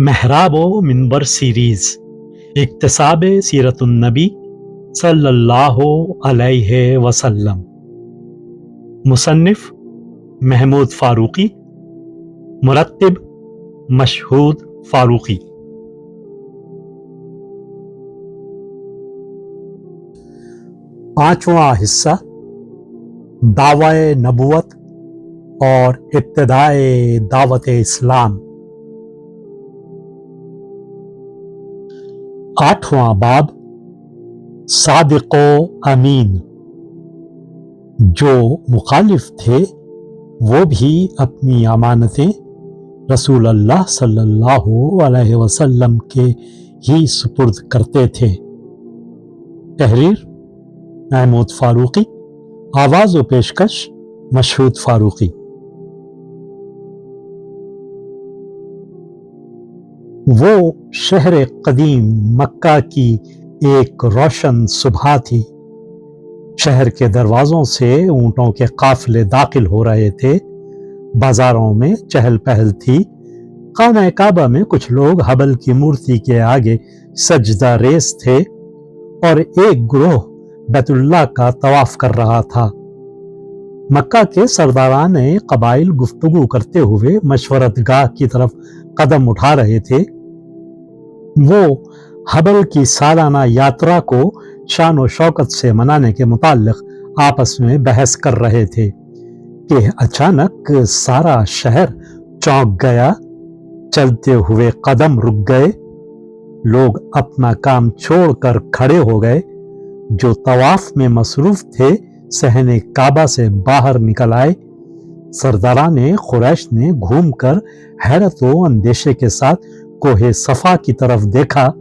محراب و منبر سیریز اکتساب سیرت النبی صلی اللہ علیہ وسلم، مصنف محمود فاروقی، مرتب مشہود فاروقی۔ پانچواں حصہ دعوی نبوت اور ابتدائے دعوت اسلام۔ آٹھواں باب صادق و امین۔ جو مخالف تھے وہ بھی اپنی امانتیں رسول اللہ صلی اللہ علیہ وسلم کے ہی سپرد کرتے تھے۔ تحریر محمود فاروقی، آواز و پیشکش مشہود فاروقی۔ وہ شہر قدیم مکہ کی ایک روشن صبح تھی۔ شہر کے دروازوں سے اونٹوں کے قافلے داخل ہو رہے تھے، بازاروں میں چہل پہل تھی۔ خانہ کعبہ میں کچھ لوگ حبل کی مورتی کے آگے سجدہ ریز تھے اور ایک گروہ بیت اللہ کا طواف کر رہا تھا۔ مکہ کے سرداران قبائل گفتگو کرتے ہوئے مشورت گاہ کی طرف قدم اٹھا رہے تھے۔ وہ حبل کی سالانہ یاترا کو شان و شوکت سے منانے کے متعلق آپس میں بحث کر رہے تھے کہ اچانک سارا شہر چونک گیا۔ چلتے ہوئے قدم رک گئے، لوگ اپنا کام چھوڑ کر کھڑے ہو گئے۔ جو طواف میں مصروف تھے صحن کعبہ سے باہر نکل آئے۔ سرداران قریش نے گھوم کر حیرت و اندیشے کے ساتھ کوہ صفا کی طرف دیکھا۔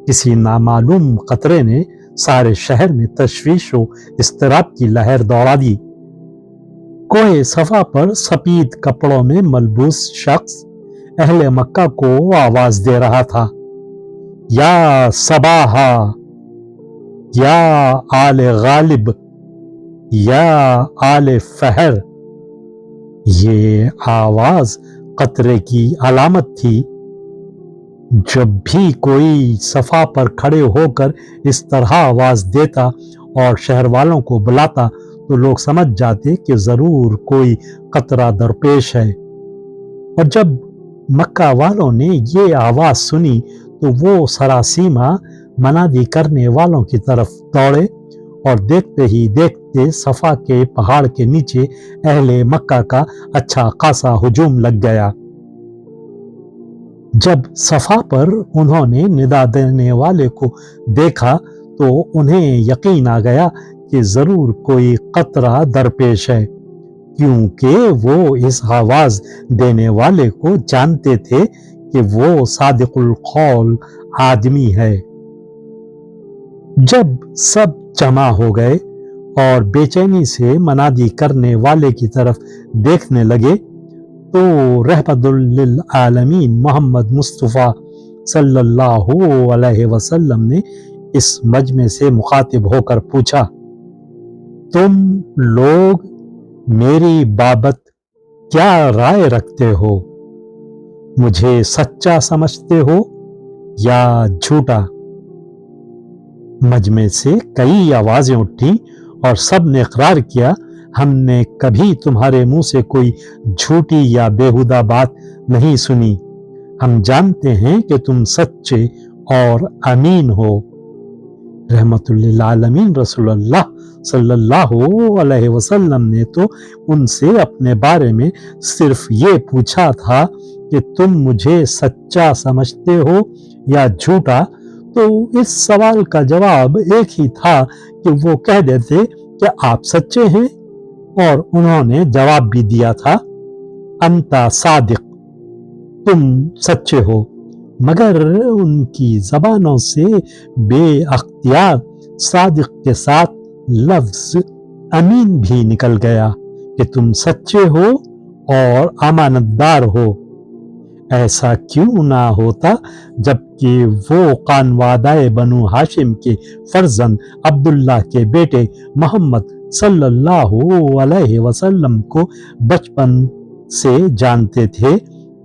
کسی نامعلوم قطرے نے سارے شہر میں تشویش و اضطراب کی لہر دوڑا دی۔ کوہ صفا پر سفید کپڑوں میں ملبوس شخص اہل مکہ کو آواز دے رہا تھا، یا صباحا، یا آل غالب، یا آل فہر۔ یہ آواز قطرے کی علامت تھی۔ جب بھی کوئی صفا پر کھڑے ہو کر اس طرح آواز دیتا اور شہر والوں کو بلاتا تو لوگ سمجھ جاتے کہ ضرور کوئی خطرہ درپیش ہے۔ اور جب مکہ والوں نے یہ آواز سنی تو وہ سراسیمہ منادی کرنے والوں کی طرف دوڑے اور دیکھتے ہی دیکھتے صفا کے پہاڑ کے نیچے اہل مکہ کا اچھا خاصا ہجوم لگ گیا۔ جب صفا پر انہوں نے ندا دینے والے کو دیکھا تو انہیں یقین آ گیا کہ ضرور کوئی خطرہ درپیش ہے، کیونکہ وہ اس آواز دینے والے کو جانتے تھے کہ وہ صادق القول آدمی ہے۔ جب سب جمع ہو گئے اور بے چینی سے منادی کرنے والے کی طرف دیکھنے لگے تو رحمت للعالمین محمد مصطفیٰ صلی اللہ علیہ وسلم نے اس مجمع سے مخاطب ہو کر پوچھا، تم لوگ میری بابت کیا رائے رکھتے ہو؟ مجھے سچا سمجھتے ہو یا جھوٹا؟ مجمع سے کئی آوازیں اٹھیں اور سب نے اقرار کیا، ہم نے کبھی تمہارے منہ سے کوئی جھوٹی یا بیہودہ بات نہیں سنی۔ ہم جانتے ہیں کہ تم سچے اور امین ہو۔ رحمت للعالمین رسول اللہ صلی اللہ علیہ وسلم نے تو ان سے اپنے بارے میں صرف یہ پوچھا تھا کہ تم مجھے سچا سمجھتے ہو یا جھوٹا، تو اس سوال کا جواب ایک ہی تھا کہ وہ کہہ دیتے کہ آپ سچے ہیں، اور انہوں نے جواب بھی دیا تھا، انتا صادق، تم سچے ہو۔ مگر ان کی زبانوں سے بے اختیار صادق کے ساتھ لفظ امین بھی نکل گیا کہ تم سچے ہو اور امانت دار ہو۔ ایسا کیوں نہ ہوتا جبکہ وہ خانوادہ بنو ہاشم کے فرزند عبداللہ کے بیٹے محمد صلی اللہ علیہ وسلم کو بچپن سے جانتے تھے